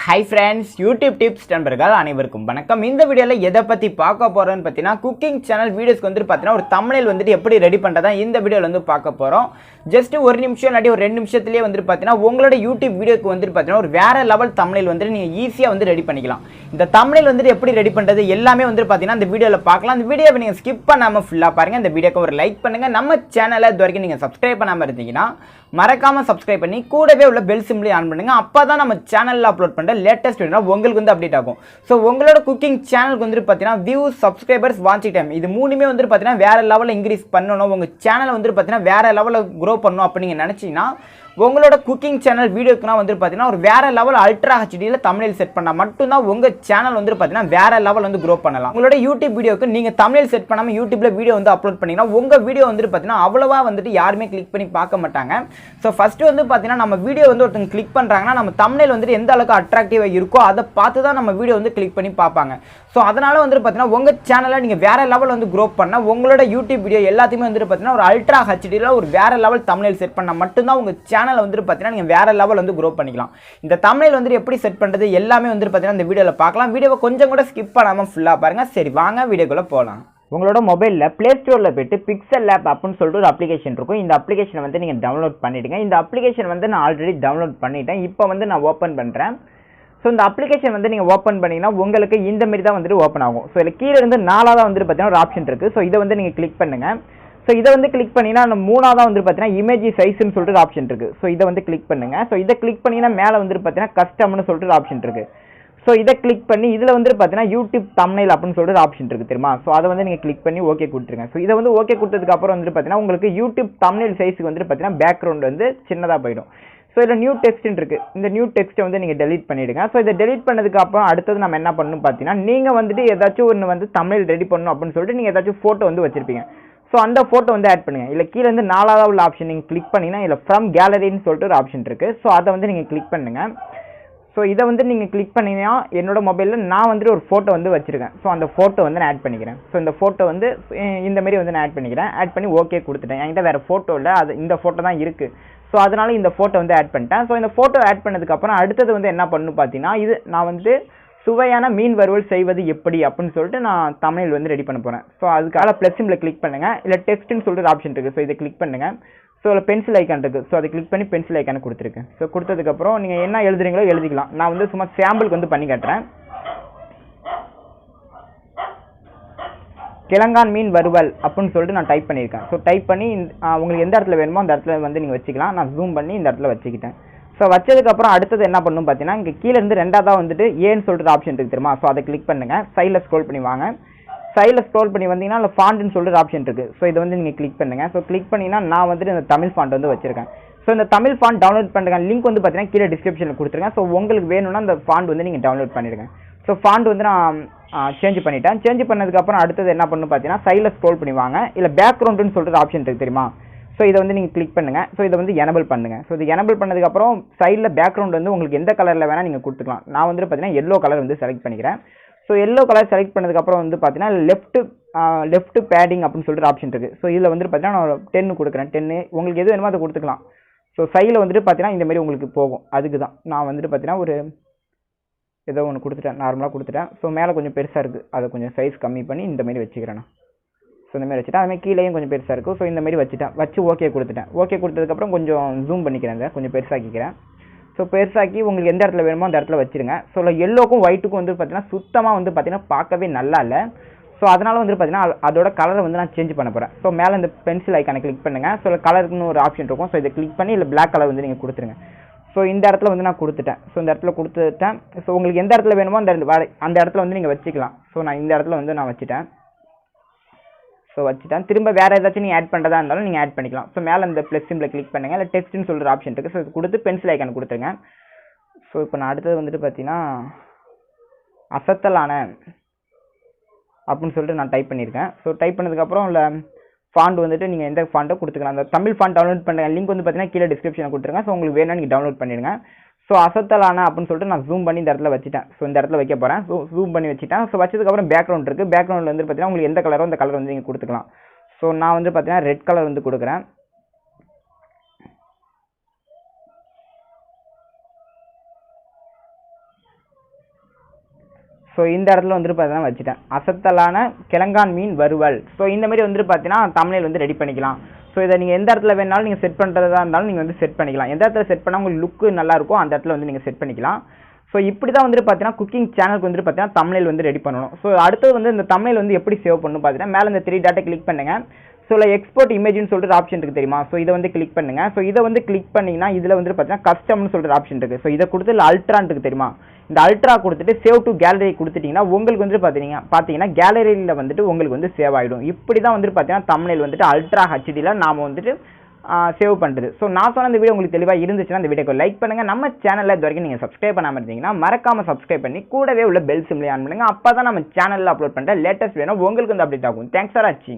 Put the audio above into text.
Hi friends, YouTube tips நண்பர்கள் அனைவருக்கும் வணக்கம். இந்த வீடியோல எதை பத்தி பார்க்க போறோம்னு பார்த்தீனா குக்கிங் சேனல் வீடியோஸ்க்கு வந்து பார்த்தீனா ஒரு thumbnail வந்து எப்படி ரெடி பண்றதா இந்த வீடியோல வந்து பார்க்க போறோம். ஜஸ்ட் ஒரு நிமிஷம் இல்ல ஒரு 2 நிமிஷத்திலேயே வந்து பார்த்தீனா உங்களோட YouTube வீடியோக்கு வந்து பார்த்தீனா ஒரு வேற லெவல் thumbnail வந்து நீங்க ஈஸியா வந்து ரெடி பண்ணிக்கலாம். இந்த thumbnail வந்து எப்படி ரெடி பண்றது எல்லாமே வந்து பார்த்தீனா இந்த வீடியோல பார்க்கலாம். இந்த வீடியோவை நீங்க ஸ்கிப் பண்ணாம ஃபுல்லா பாருங்க. இந்த வீடியோக்கு ஒரு லைக் பண்ணுங்க. நம்ம சேனலை இதுவரைக்கும் நீங்க சப்ஸ்கிரைப் பண்ணாம இருந்தீங்கன்னா மறக்காம சப்ஸ்கிரைப் பண்ணி கூடவே உள்ள பெல் சிம்பிளை ஆன் பண்ணுங்க. அப்பதான் நம்ம சேனல்ல அப்லோட் பண்ற லேட்டஸ்ட் வீடியோ உங்களுக்கு வந்து அப்டேட் ஆகும். ஸோ உங்களோட குக்கிங் சேனலுக்கு வந்து பார்த்தீங்கன்னா வியூஸ், சப்ஸ்கிரைபர்ஸ், வாட்சிங் டைம் இது மூணுமே வந்து பார்த்தீங்கன்னா வேற லெவலில் இன்க்ரீஸ் பண்ணணும். உங்கள் சேனலை வந்து பார்த்தீங்கன்னா வேற லெவலில் க்ரோ பண்ணணும் அப்படின்னு நீங்கள் நினச்சிங்கன்னா உங்களோட குக்கிங் சேனல் வீடியோக்குனா வந்து பார்த்தீங்கன்னா ஒரு வேற லெவல் அல்ட்ரா ஹெச்டியில் தமிழில் செட் பண்ணால் மட்டும்தான் உங்கள் சேனல் வந்து பார்த்தீங்கன்னா வேற லெவல் வந்து க்ரோ பண்ணலாம். உங்களோட யூடியூப் வீடியோக்கு நீங்கள் தமிழில் செட் பண்ணாமல் யூடியூப்ல வீடியோ வந்து அப்லோட் பண்ணிங்கன்னா உங்கள் வீடியோ வந்து பார்த்தீங்கன்னா அவ்வளோவா வந்துட்டு யாருமே கிளிக் பண்ணி பார்க்க மாட்டாங்க. ஸோ ஃபர்ஸ்ட் வந்து பார்த்தீங்கன்னா நம்ம வீடியோ வந்து ஒருத்தங்க கிளிக் பண்ணுறாங்கன்னா நம்ம தமிழில் வந்துட்டு எந்த அளவுக்கு அட்ராக்டிவாக இருக்கோ அதை பார்த்து தான் நம்ம வீடியோ வந்து கிளிக் பண்ணி பார்ப்பாங்க. ஸோ அதனால வந்து பார்த்தீங்கன்னா உங்கள் சேனலை நீங்கள் வேற லெவல் வந்து க்ரோ பண்ணால் உங்களோட யூடியூப் வீடியோ எல்லாத்தையுமே வந்து பார்த்தீங்கன்னா ஒரு அல்ட்ரா ஹெச்டியில் ஒரு வேற லெவல் தமிழில் செட் பண்ணால் மட்டும்தான் உங்கள் சேனலை வந்து பார்த்தீங்கன்னா நீங்கள் வேற லெவல் வந்து க்ரோ பண்ணிக்கலாம். இந்த தமிழில் வந்து எப்படி செட் பண்ணுறது எல்லாமே வந்து பார்த்தீங்கன்னா இந்த வீடியோவில் பார்க்கலாம். வீடியோவை கொஞ்சம் கூட ஸ்கிப் பண்ணாமல் ஃபுல்லாக பாருங்க. சரி வாங்க வீடியோக்குள்ளே போகலாம். உங்களோட மொபைலில் ப்ளே ஸ்டோரில் போய்ட்டு பிக்சல் லேப் அப்படின்னு சொல்லிட்டு ஒரு அப்ளிகேஷன் இருக்கும். இந்த அப்ளிகேஷனை வந்து நீங்கள் டவுன்லோட் பண்ணிவிடுங்க. இந்த அப்ளிகேஷன் வந்து நான் ஆல்ரெடி டவுன்லோட் பண்ணிட்டேன். இப்போ வந்து நான் ஓப்பன் பண்ணுறேன். ஸோ இந்த அப்ளிகேஷன் வந்து நீங்கள் ஓப்பன் பண்ணிங்கன்னா உங்களுக்கு இந்த மாதிரி தான் வந்துட்டு ஓப்பன் ஆகும். ஸோ இதில் கீழே இருந்து 4ஆக வந்துட்டு பார்த்தீங்கன்னா ஒரு ஆப்ஷன் இருக்குது. ஸோ இதை வந்து நீங்கள் கிளிக் பண்ணுங்கள். ஸோ இதை வந்து கிளிக் பண்ணிங்கன்னா நம்ம 3ஆக வந்து பார்த்தீங்கன்னா இமேஜ் சைஸ்ன்னு சொல்லிட்டு ஒரு ஆப்ஷன் இருக்குது. ஸோ இதை வந்து கிளிக் பண்ணுங்கள். ஸோ இதை கிளிக் பண்ணிங்கன்னா மேலே வந்துட்டு பார்த்தீங்கன்னா கஸ்டம்னு சொல்லிட்டு ஒரு ஆப்ஷன் இருக்குது. ஸோ இதை கிளிக் பண்ணி இதில் வந்து பார்த்தீங்கன்னா யூடியூப் தம்ப்நெயில் அப்படின்னு சொல்லிட்டு ஆப்ஷன் இருக்குது தெரியுமா. ஸோ அதை வந்து நீங்கள் கிளிக் பண்ணி ஓகே கொடுத்துருங்க. ஸோ இதை வந்து ஓகே கொடுத்ததுக்கு அப்புறம் வந்து பார்த்தீங்கன்னா உங்களுக்கு யூடியூப் தம்ப்நெயில் சைஸுக்கு வந்து பார்த்தீங்கன்னா பேக்ரவுண்ட் வந்து சின்னதாக போயிடும். ஸோ இதில் நியூ டெக்ஸ்ட்னு இருக்குது. இந்த நியூ டெக்ஸ்ட்டை வந்து நீங்கள் டெலிட் பண்ணிவிடுங்க. ஸோ இதை டெலிட் பண்ணதுக்கு அப்புறம் அடுத்தது நம்ம என்ன பண்ணணும் பார்த்தீங்கன்னா நீங்கள் வந்துட்டு ஏதாச்சும் ஒன்று வந்து தம்ப்நெயில் ரெடி பண்ணணும் அப்படின்னு சொல்லிட்டு நீங்கள் ஏதாச்சும் ஃபோட்டோ வந்து வச்சிருப்பீங்க. ஸோ அந்த ஃபோட்டோ வந்து ஆட் பண்ணுங்கள். இல்லை கீழே வந்து 4ஆவது உள்ள ஆப்ஷன் நீங்கள் கிளிக் பண்ணிங்கன்னா இல்லை ஃப்ரம் கேலரின்னு சொல்லிட்டு ஒரு ஆப்ஷன் இருக்குது. ஸோ அதை வந்து நீங்கள் கிளிக் பண்ணுங்கள். ஸோ இதை வந்து நீங்கள் கிளிக் பண்ணிங்கன்னா என்னோட மொபைலில் நான் வந்துட்டு ஒரு ஃபோட்டோ வந்து வச்சுருக்கேன். ஸோ அந்த ஃபோட்டோ வந்து நான் ஆட் பண்ணிக்கிறேன். ஸோ இந்த ஃபோட்டோ வந்து இந்த மாதிரி வந்து நான் ஆட் பண்ணிக்கிறேன். ஆட் பண்ணி ஓகே கொடுத்துட்டேன். என்கிட்ட வேறு ஃபோட்டோ இல்லை, அது இந்த ஃபோட்டோ தான் இருக்குது. ஸோ அதனால இந்த ஃபோட்டோ வந்து ஆட் பண்ணிட்டேன். ஸோ இந்த ஃபோட்டோ ஆட் பண்ணதுக்கப்புறம் அடுத்தது வந்து என்ன பண்ணணும் பார்த்தீங்கன்னா இது நான் வந்து சுவையான மீன் வறுவல் செய்வது எப்படி அப்படின்னு சொல்லிட்டு நான் தமிழ் வந்து ரெடி பண்ண போகிறேன். ஸோ அதுக்காக ப்ளஸ் சிம்பிள் கிளிக் பண்ணுங்கள். இல்லை டெக்ஸ்ட்னு சொல்லிட்டு ஆப்ஷன் இருக்குது. ஸோ இதை கிளிக் பண்ணுங்கள். ஸோ அதில் பென்சில் ஐக்கான் இருக்குது. ஸோ அதை கிளிக் பண்ணி பென்சில் ஐக்கானை கொடுத்துருக்கேன். ஸோ கொடுத்ததுக்கப்புறம் நீங்கள் என்ன எழுதுறீங்களோ எழுதிக்கலாம். நான் வந்து சும்மா சாம்பிளுக்கு வந்து பண்ணி காட்டுறேன். கிழங்கான் மீன் வறுவல் அப்படின்னு சொல்லிட்டு நான் டைப் பண்ணியிருக்கேன். ஸோ டைப் பண்ணி உங்களுக்கு எந்த இடத்துல வேணுமோ அந்த இடத்துல வந்து நீங்கள் வச்சுக்கலாம். நான் ஜூம் பண்ணி இந்த இடத்துல வச்சுக்கிட்டேன். ஸோ வச்சதுக்கப்புறம் அடுத்தது என்ன பண்ணணும் பார்த்தீங்கன்னா இங்கே கீழே இருந்து 2ஆவதாக வந்துட்டு ஏன்னு சொல்லிட்டு ஆப்ஷன் இருக்குது தெரியுமா. ஸோ அதை கிளிக் பண்ணுங்கள். சைடில் ஸ்க்ரோல் பண்ணி வாங்க. சைடில் ஸ்க்ரோல் பண்ணி வந்தீங்கன்னா இல்லை ஃபாண்ட்னு சொல்லிட்டு ஆப்ஷன் இருக்குது. ஸோ இதை வந்து நீங்கள் கிளிக் பண்ணுங்கள். ஸோ கிளிக் பண்ணிங்கன்னா நான் வந்துட்டு இந்த தமிழ் ஃபாண்ட் வந்து வச்சிருக்கேன். ஸோ இந்த தமிழ் ஃபாண்ட் டவுன்லோட் பண்ணுறேன். லிங்க் வந்து பார்த்தீங்கன்னா கீழே டிஸ்கிரிப்ஷனில் கொடுத்துருங்க. ஸோ உங்களுக்கு வேணும்னா அந்த ஃபாண்ட் வந்து நீங்கள் டவுன்லோட் பண்ணிடுங்க. ஸோ ஃபாண்ட் வந்து நான் சேஞ்ச் பண்ணிட்டேன். சேஞ்ச் பண்ணதுக்கப்புறம் அடுத்தது என்ன பண்ணணும் பார்த்தீங்கன்னா சைடில் ஸ்க்ரோல் பண்ணி வாங்க. இல்லை பேக்ரவுண்டுன்னு சொல்லிட்டு ஆப்ஷன் இருக்குது தெரியுமா. ஸோ இதை வந்து நீங்கள் கிளிக் பண்ணுங்கள். ஸோ இதை வந்து எனபிள் பண்ணுங்கள். ஸோ இது எனபிள் பண்ணதுக்கப்புறம் சைடில் பேக்ரவுண்ட் வந்து உங்களுக்கு எந்த கலரில் வேணால் நீங்கள் கொடுத்துக்கலாம். நான் வந்து பார்த்தீங்கன்னா எல்லோ கலர் வந்து செலக்ட் பண்ணிக்கிறேன். ஸோ எல்லோ கலர் செலக்ட் பண்ணதுக்கப்புறம் வந்து பார்த்தீங்கன்னா லெஃப்ட் பேடிங் அப்படின்னு சொல்லிட்டு ஆப்ஷன் இருக்குது. ஸோ இதில் வந்து பார்த்தீங்கன்னா நான் 10 கொடுக்குறேன். 10 உங்களுக்கு எது வேணுமோ அதை கொடுத்துக்கலாம். ஸோ சைடில் வந்துட்டு பார்த்தீங்கன்னா இந்த மாதிரி உங்களுக்கு போகும். அதுக்கு தான் நான் வந்துட்டு பார்த்தீங்கன்னா ஒரு ஏதோ ஒன்று கொடுத்துட்டேன், நார்மலாக கொடுத்துட்டேன். ஸோ மேலே கொஞ்சம் பெருசாக இருக்குது, அதை கொஞ்சம் சைஸ் கம்மி பண்ணி இந்த மாதிரி வச்சுக்கிறேன். ஸோ இந்த மாதிரி வச்சுட்டேன். அதுமாதிரி கீழேயும் கொஞ்சம் பெருசாக இருக்கும். ஸோ இந்த மாதிரி வச்சுட்டேன். வச்சு ஓகே கொடுத்துட்டேன். ஓகே கொடுத்ததுக்கப்புறம் கொஞ்சம் ஜூம் பண்ணிக்கிறேன், கொஞ்சம் பெருசாக்கிக்கிறேன். ஸோ பெருசாக்கி உங்களுக்கு எந்த இடத்துல வேணுமோ அந்த இடத்துல வச்சுருங்க. ஸோ எல்லோக்கும் ஒயிட்டுக்கும் வந்து பார்த்தீங்கன்னா சுத்தமாக வந்து பார்த்தீங்கன்னா பார்க்கவே நல்லா இல்லை. ஸோ அதனால் வந்து பார்த்தீங்கன்னா அதோட கலரை வந்து நான் சேஞ்ச் பண்ண போகிறேன். ஸோ மேலே இந்த பென்சில் ஐக்கானை கிளிக் பண்ணுங்கள். ஸோ கலருக்குன்னு ஒரு ஆப்ஷன் இருக்கும். ஸோ இதை கிளிக் பண்ணி இல்லை பிளாக் கலர் வந்து நீங்கள் கொடுத்துருங்க. ஸோ இந்த இடத்துல வந்து நான் கொடுத்துட்டேன். ஸோ இந்த இடத்துல கொடுத்துட்டேன். ஸோ உங்களுக்கு எந்த இடத்துல வேணுமோ அந்த இடத்துல வந்து நீங்கள் வச்சுக்கலாம். ஸோ நான் இந்த இடத்துல வந்து நான் வச்சுட்டேன். ஸோ வச்சுட்டேன். திரும்ப வேறு ஏதாச்சும் நீங்கள் ஆட் பண்ணுறதா இருந்தாலும் நீங்கள் ஆட் பண்ணிக்கலாம். ஸோ மேலே இந்த ப்ளஸ் சிம்பிளை கிளிக் பண்ணுங்கள். இல்லை டெக்ஸ்ட்னு சொல்கிற ஆப்ஷன் இருக்குது. ஸோ இது கொடுத்து பென்சில் ஐக்கான் கொடுத்துருங்க. ஸோ இப்போ நான் அடுத்தது வந்துட்டு பார்த்தீங்கன்னா அசத்தலான அப்படின்னு சொல்லிட்டு நான் டைப் பண்ணியிருக்கேன். ஸோ டைப் பண்ணதுக்கப்புறம் இல்லை ஃபாண்ட் வந்துட்டு நீங்கள் எந்த ஃபாண்ட்டோ கொடுத்துக்கலாம். அந்த தமிழ் ஃபாண்ட் டவுன்லோட் பண்ணுங்கள். லிங்க் வந்து பார்த்தீங்கன்னா கீழே டிஸ்கிரிப்ஷனில் கொடுத்துருங்க. ஸோ உங்களுக்கு வேணும்னா நீங்கள் டவுன்லோட் பண்ணிடுங்க. ஸோ அசத்தலான அப்படின்னு சொல்லிட்டு நான் ஜூம் பண்ணி இந்த இடத்துல வச்சுட்டேன். ஸோ இந்த இடத்துல வைக்க போகிறேன். ஸோ ஜூம் பண்ணி வச்சுட்டேன். ஸோ வச்சதுக்கப்புறம் பேக்ரவுண்ட் இருக்குது. பேக்ரவுண்டில் வந்து பார்த்தீங்கன்னா உங்களுக்கு எந்த கலரோ அந்த கலர் வந்து நீங்கள் கொடுத்துக்கலாம். ஸோ நான் வந்து பார்த்தீங்கன்னா ரெட் கலர் வந்து கொடுக்குறேன். ஸோ இந்த இடத்துல வந்துட்டு பார்த்தீங்கன்னா வச்சுட்டேன், அசத்தலான கிழங்கான் மீன் வறுவல். ஸோ இந்த மாதிரி வந்துட்டு பார்த்தீங்கன்னா தமிழில் வந்து ரெடி பண்ணிக்கலாம். ஸோ இதை நீங்கள் எந்த இடத்துல வேணாலும் நீங்கள் செட் பண்ணுறதா இருந்தாலும் நீங்கள் வந்து செட் பண்ணிக்கலாம். எந்த இடத்துல செட் பண்ணால் உங்களுக்கு லுக்கு நல்லாயிருக்கும் அந்த இடத்துல வந்து நீங்கள் செட் பண்ணிக்கலாம். ஸோ இப்படி தான் வந்துட்டு பார்த்தீங்கன்னா குக்கிங் சேனலுக்கு வந்துட்டு பார்த்தீங்கன்னா தமிழில் வந்து ரெடி பண்ணணும். ஸோ அடுத்தது வந்து இந்த தமிழில் வந்து எப்படி சேவ் பண்ணணும் பார்த்தீங்கன்னா மேலே இந்த 3 டாட்டை கிளிக் பண்ணுங்கள். ஸோ இல்லை எக்ஸ்போர்ட் இமேஜ்னு சொல்லிட்டு ஆப்ஷன் இருக்குது தெரியுமா? ஸோ இதை வந்து கிளிக் பண்ணுங்கள். ஸோ இதை வந்து கிளிக் பண்ணிங்கன்னா இதில் வந்துட்டு பார்த்தீங்கன்னா கஸ்டம்னு சொல்கிற ஆப்ஷன் இருக்குது. ஸோ இதை கொடுத்து இல்லை அல்ட்ரான்ட்டு தெரியுமா? இந்த அல்ட்ரா கொடுத்துட்டு சேவ் டு கேலரி கொடுத்துட்டிங்கன்னா உங்களுக்கு வந்துட்டு பார்த்தீங்கன்னா கேலரியில் வந்துட்டு உங்களுக்கு வந்து சேவ் ஆகிடும். இப்படி தான் வந்துட்டு பார்த்தீங்கன்னா தமிழில் வந்துட்டு அல்ட்ரா ஹெச்டியில் நாம் வந்துட்டு சேவ் பண்ணுறது. ஸோ நான் சொன்ன இந்த வீடியோ உங்களுக்கு தெளிவாக இருந்துச்சுன்னா இந்த வீடியோக்கு லைக் பண்ணுங்கள். நம்ம சேனலில் இது வரைக்கும் நீங்கள் சப்ஸ்கிரைப் பண்ணாமல் இருந்தீங்கன்னா மறக்காமல் சப்ஸ்கிரைப் பண்ணி கூடவே உள்ள பெல் சிம்லையும் ஆன் பண்ணுங்கள். அப்போ தான் நம்ம சேனலில் அப்லோட் பண்ணுற லேட்டஸ்ட் வேணும் உங்களுக்கு வந்து அப்டேட் ஆகும். தேங்க்ஸ் ஃபார் வாட்சிங்.